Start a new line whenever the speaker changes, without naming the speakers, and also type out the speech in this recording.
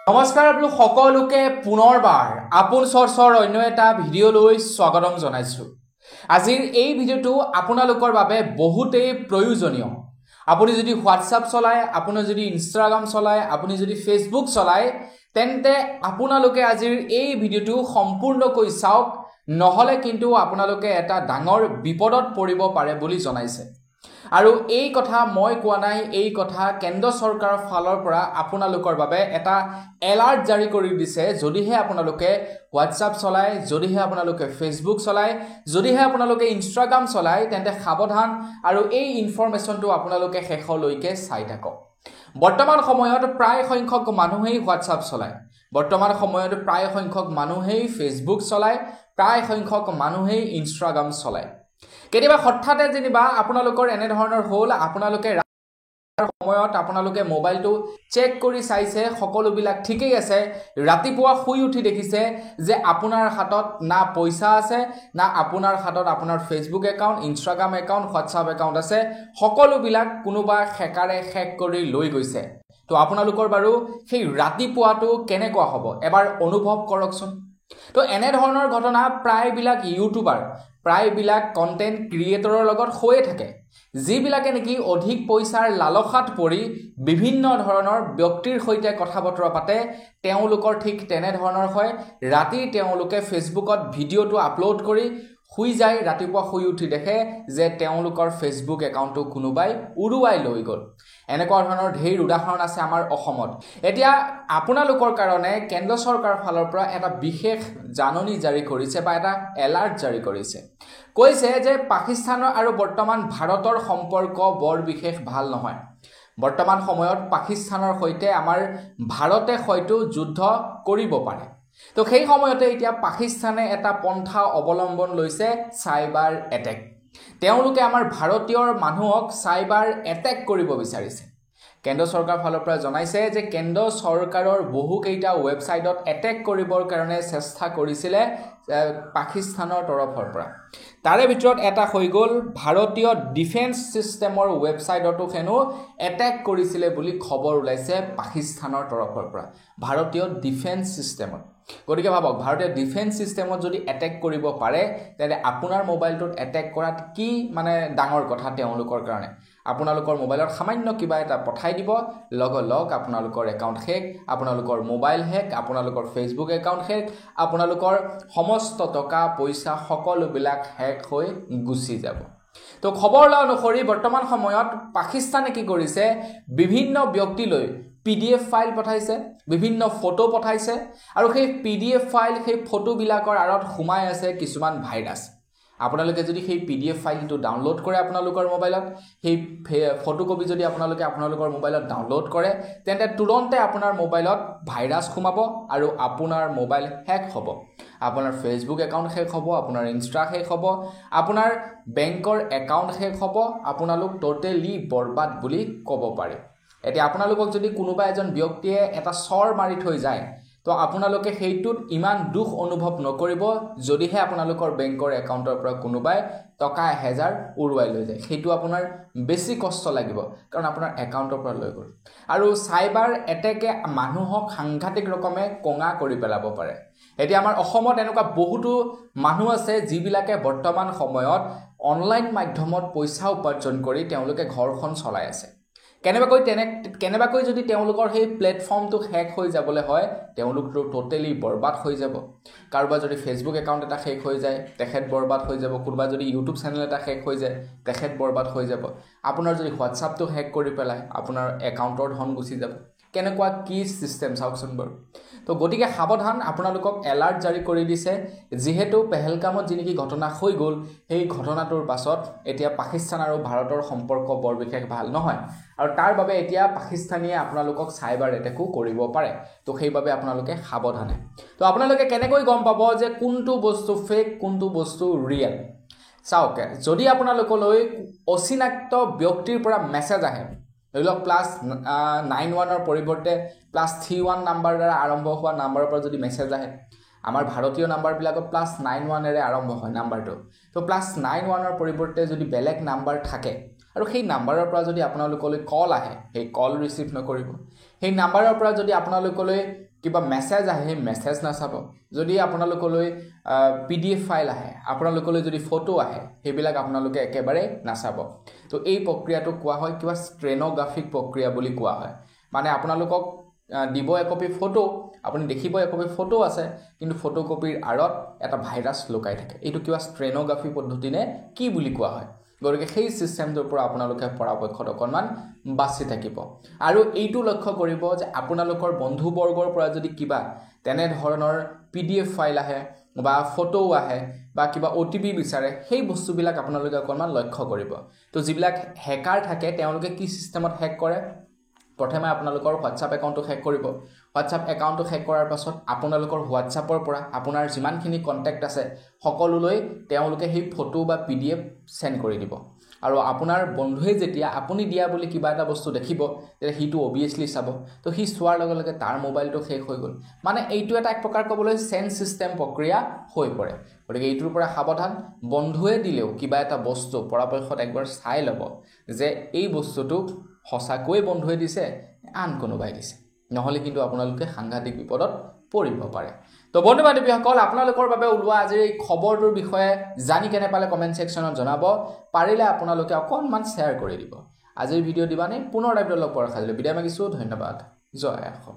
নমস্কাৰ আপোনালোক সকলোকে পুনৰবাৰ আপোন চৰ্চৰ অন্য এটা ভিডিঅ'লৈ স্বাগতম জনাইছো। আজিৰ এই ভিডিঅ'টো আপোনালোকৰ বাবে বহুতেই প্ৰয়োজনীয়। আপুনি যদি হোৱাটছআপ চলায়, আপুনি যদি ইনষ্টাগ্ৰাম চলায়, আপুনি যদি ফেচবুক চলায়, তেন্তে আপোনালোকে আজিৰ এই ভিডিঅ'টো সম্পূৰ্ণকৈ চাওক, নহলে কিন্তু আপোনালোকে এটা ডাঙৰ বিপদত পৰিব পাৰে বুলি জনাইছে। আৰু এই কথা মই কোৱা নাই, এই কথা কেন্দ্ৰ চৰকাৰৰ ফালৰ পৰা আপোনালোকৰ বাবে এটা এলাৰ্ট জাৰি কৰি দিছে। যদিহে আপোনালোকে হোৱাটছআপ চলায়, যদিহে আপোনালোকে ফেচবুক চলায়, যদিহে আপোনালোকে ইনষ্টাগ্ৰাম চলায়, তেন্তে সাৱধান আৰু এই ইনফৰমেশ্যনটো আপোনালোকে শেষলৈকে চাই থাকক। বৰ্তমান সময়ত প্ৰায় সংখ্যক মানুহেই হোৱাটছআপ চলায়, বৰ্তমান সময়ত প্ৰায় সংখ্যক মানুহেই ফেচবুক চলায়, প্ৰায় সংখ্যক মানুহেই ইনষ্টাগ্ৰাম চলায়। কেতিয়াবা হঠাতে যেনিবা আপোনালোকৰ এনে ধৰণৰ হ'ল, আপোনালোকে সময়ত আপোনালোকে মোবাইলটো চেক কৰি চাইছে, সকলোবিলাক ঠিকেই আছে, ৰাতিপুৱা শুই উঠি দেখিছে যে আপোনাৰ হাতত না পইচা আছে, না আপোনাৰ হাতত আপোনাৰ Facebook account, Instagram account, WhatsApp account আছে, সকলোবিলাক কোনোবা হেকাৰে হেক কৰি লৈ গৈছে। তো আপোনালোকৰ বাৰু সেই ৰাতিপুৱাটো কেনেকুৱা হ'ব এবাৰ অনুভৱ কৰকচোন। তো এনে ধৰণৰ ঘটনা প্ৰায়বিলাক ইউটিউবাৰ, প্ৰায়বিলাক কণ্টেণ্ট ক্ৰিয়েটৰৰ লগত হৈয়ে থাকে, যিবিলাকে নেকি অধিক পইচাৰ লালসাত পৰি বিভিন্ন ধৰণৰ ব্যক্তিৰ সৈতে কথা বতৰা পাতে। তেওঁলোকৰ ঠিক তেনেধৰণৰ হয়, ৰাতি তেওঁলোকে ফেচবুকত ভিডিঅ'টো আপলোড কৰি শুই যায়, ৰাতিপুৱা শুই উঠি দেখে যে তেওঁলোকৰ ফেচবুক একাউণ্টটো কোনোবাই উৰুৱাই লৈ গ'ল। এনেকুৱা ধৰণৰ ঢেৰ উদাহৰণ আছে আমাৰ অসমত। এতিয়া আপোনালোকৰ কাৰণে কেন্দ্ৰ চৰকাৰৰ ফালৰ পৰা এটা বিশেষ জাননী জাৰি কৰিছে বা এটা এলাৰ্ট জাৰি কৰিছে। কৈছে যে পাকিস্তানৰ আৰু বৰ্তমান ভাৰতৰ সম্পৰ্ক বৰ বিশেষ ভাল নহয়। বৰ্তমান সময়ত পাকিস্তানৰ সৈতে আমাৰ ভাৰতে হয়তো যুদ্ধ কৰিব পাৰে। তো সেই সময়তে এতিয়া পাকিস্তানে এটা পন্থা অৱলম্বন লৈছে, চাইবাৰ এটেক। তেওঁলোকে আমাৰ ভাৰতীয় মানুহক চাইবাৰ এটেক কৰিব বিচাৰিছে। কেন্দ্ৰ চৰকাৰৰ ফালৰ পৰা জনাইছে যে কেন্দ্ৰ চৰকাৰৰ বহুকেইটা ৱেবছাইটত এটেক কৰিবৰ কাৰণে চেষ্টা কৰিছিলে পাকিস্তানৰ তৰফৰ পৰা। তাৰে ভিতৰত এটা হৈ গ'ল ভাৰতীয় ডিফেন্স ছিষ্টেমৰ ৱেবছাইটতো হেনো এটেক কৰিছিলে বুলি খবৰ ওলাইছে পাকিস্তানৰ তৰফৰ পৰা, ভাৰতীয় ডিফেন্স ছিষ্টেমত। গতিকে ভাবক, ভাৰতীয় ডিফেন্স ছিষ্টেমত যদি এটেক কৰিব পাৰে, তেন্তে আপোনাৰ মোবাইলটোত এটেক কৰাত কি মানে ডাঙৰ কথা তেওঁলোকৰ কাৰণে। আপোনালোকৰ মোবাইলত সামান্য কিবা এটা পঠাই দিব, লগ আপোনালোকৰ একাউণ্ট হেক, আপোনালোকৰ মোবাইল হেক, আপোনালোকৰ ফেচবুক একাউণ্ট হেক, আপোনালোকৰ সমস্ত টকা পইচা সকলোবিলাক হেক হৈ গুচি যাব। তো খবৰ লোৱা অনুসৰি বৰ্তমান সময়ত পাকিস্তানে কি কৰিছে, বিভিন্ন ব্যক্তিলৈ PDF ফাইল পঠাইছে, বিভিন্ন ফটো পঠাইছে, আৰু সেই PDF ফাইল, সেই ফটোবিলাকৰ আঁৰত সোমাই আছে কিছুমান ভাইৰাছ। আপোনালোকে যদি সেই PDF ফাইলটো ডাউনলোড কৰে আপোনালোকৰ মোবাইলত, সেই ফটোকপি যদি আপোনালোকৰ মোবাইলত ডাউনলোড কৰে, তেন্তে তুৰন্তে আপোনাৰ মোবাইলত ভাইৰাছ সোমাব আৰু আপোনাৰ মোবাইল হেক হ'ব। আপোনাৰ ফেচবুক একাউণ্ট শেষ হ'ব, আপোনাৰ ইনষ্টা শেষ হ'ব, আপোনাৰ বেংকৰ একাউণ্ট শেষ হ'ব, আপোনালোক টোটেলি বৰবাদ বুলি ক'ব পাৰি। এতিয়া আপোনালোকক যদি কোনোবা এজন ব্যক্তিয়ে এটা চৰ মাৰি থৈ যায়, তো আপোনালোকে সেইটোত ইমান দুখ অনুভৱ নকৰিব যদিহে আপোনালোকৰ বেংকৰ একাউণ্টৰ পৰা কোনোবাই টকা 1000 উৰুৱাই লৈ যায়। সেইটো আপোনাৰ বেছি কষ্ট লাগিব, কাৰণ আপোনাৰ একাউণ্টৰ পৰা লৈ গ'ল। আৰু চাইবাৰ এটেকে মানুহক সাংঘাতিক ৰকমে কঙা কৰি পেলাব পাৰে। এতিয়া আমাৰ অসমত এনেকুৱা বহুতো মানুহ আছে যিবিলাকে বৰ্তমান সময়ত অনলাইন মাধ্যমত পইচা উপাৰ্জন কৰি তেওঁলোকে ঘৰখন চলাই আছে। কেনেবাকৈ যদি তেওঁলোকৰ সেই প্লেটফৰ্মটো হেক হৈ যাবলৈ হয়, তেওঁলোকটো টোটেলি বৰবাদ হৈ যাব। কাৰোবাৰ যদি ফেচবুক একাউণ্ট এটা হেক হৈ যায়, তেখেত বৰবাদ হৈ যাব। কোনোবা যদি ইউটিউব চেনেল এটা হেক হৈ যায়, তেখেত বৰবাদ হৈ যাব। আপোনাৰ যদি হোৱাটছআপটো হেক কৰি পেলায়, আপোনাৰ একাউণ্টৰ ধন গুচি যাব। কেনেকুৱা কি ছিষ্টেম চাওকচোন বাৰু। তো গতিকে সাৱধান, আপোনালোকক এলাৰ্ট জাৰি কৰি দিছে। যিহেতু পেহেলগামত যি নেকি ঘটনা হৈ গ'ল, সেই ঘটনাটোৰ পাছত এতিয়া পাকিস্তান আৰু ভাৰতৰ সম্পৰ্ক বৰ বিশেষ ভাল নহয়, আৰু তাৰ বাবে এতিয়া পাকিস্তানীয়ে আপোনালোকক চাইবাৰ এটেকো কৰিব পাৰে। তো সেইবাবে আপোনালোকে সাৱধানে। তো আপোনালোকে কেনেকৈ গম পাব যে কোনটো বস্তু ফেক, কোনটো বস্তু ৰিয়েল? চাওক, যদি আপোনালোকলৈ অচিনাক্ত ব্যক্তিৰ পৰা মেছেজ আহে, ধৰি লওক +91ৰ পৰিৱৰ্তে +31 নাম্বাৰ দ্বাৰা আৰম্ভ হোৱা নাম্বাৰৰ পৰা যদি মেছেজ আহে, আমাৰ ভাৰতীয় নাম্বাৰবিলাকত +91ৰে আৰম্ভ হয় নাম্বাৰটো। তো +91ৰ পৰিৱৰ্তে যদি বেলেগ নাম্বাৰ থাকে আৰু সেই নাম্বাৰৰ পৰা যদি আপোনালোকলৈ কল আহে, সেই কল ৰিচিভ নকৰিব। সেই নাম্বাৰৰ পৰা যদি আপোনালোকলৈ কিবা মেছেজ আহে সেই মেছেজ নাচাব যদি আপোনালোকলৈ PDF ফাইল আহে আপোনালোকলৈ যদি ফটো আহে সেইবিলাক আপোনালোকে একেবাৰে নাচাব তো এই প্ৰক্ৰিয়াটো কোৱা হয় কিবা ষ্টেনোগ্ৰাফিক প্ৰক্ৰিয়া বুলি কোৱা হয় মানে আপোনালোকক দিব একপি ফটো আপুনি দেখিব একপি ফটো আছে কিন্তু ফটোকপিৰ আৰত এটা ভাইৰাছ লুকাই থাকে এইটো কিবা ষ্টেনোগ্ৰাফি পদ্ধতি নে কি বুলি কোৱা হয় গতিকে সেই সিস্টেমটোৰ পৰা আপোনালোকে পৰাপক্ষত অকণমান বাছি থাকিব আৰু এইটো লক্ষ্য কৰিব যে আপোনালোকৰ বন্ধুবৰ্গৰ পৰা যদি কিবা তেনে ধৰণৰ PDF ফাইল আহে বা ফটো আহে বা কিবা OTP বিচাৰে সেই বস্তুবিলাক আপোনালোকে অকণমান লক্ষ্য কৰিব তো যিবিলাক হেকাৰ থাকে তেওঁলোকে কি সিস্টেমত হেক কৰে প্ৰথমে আপোনালোকৰ WhatsApp একাউণ্টটো হেক কৰিব WhatsApp একাউণ্টটো হেক কৰাৰ পাছত আপোনালোকৰ WhatsAppৰ পৰা আপোনাৰ যিমানখিনি কন্টাক্ট আছে সকলোলৈ তেওঁলোকে সেই ফটো বা PDF সেন্ড কৰি দিব আৰু আপোনাৰ বন্ধুৱে যেতিয়া আপুনি দিয়া বুলি কিবা এটা বস্তু দেখিব তেতিয়া হিটো অবিয়াসলি চাব তো হি সোৱাৰ লগে লগে তাৰ মোবাইলটো শেষ হৈ গল মানে এইটো এটা এক প্ৰকাৰ কবলৈ সেন্স সিস্টেম প্ৰক্ৰিয়া হৈ পৰে গতিকে এইটোৰ পৰা সাৱধান বন্ধুৱে দিলেও কিবা এটা বস্তু পৰাপক্ষত একবাৰ চাই ল'ব যে এই বস্তুটো হসাকৈ বন্ধুৱে দিছে আন কোনোবাই দিছে নহলে কিন্তু আপোনালোকে সাংঘাতিক বিপদত পৰিব পাৰে তো বন্ধু বান্ধৱীসকল আপোনালোকৰ বাবে ওলোৱা আজিৰ এই খবৰটোৰ বিষয়ে জানি কেনে পালে কমেন্ট সেকশনত জনাব পাৰিলে আপোনালোকে অকণমান শেয়াৰ কৰি দিব আজিৰ ভিডিও দিবানে পুনৰ লগ পোৱাৰ খালি বিদায় মাগিছো ধন্যবাদ জয় অসম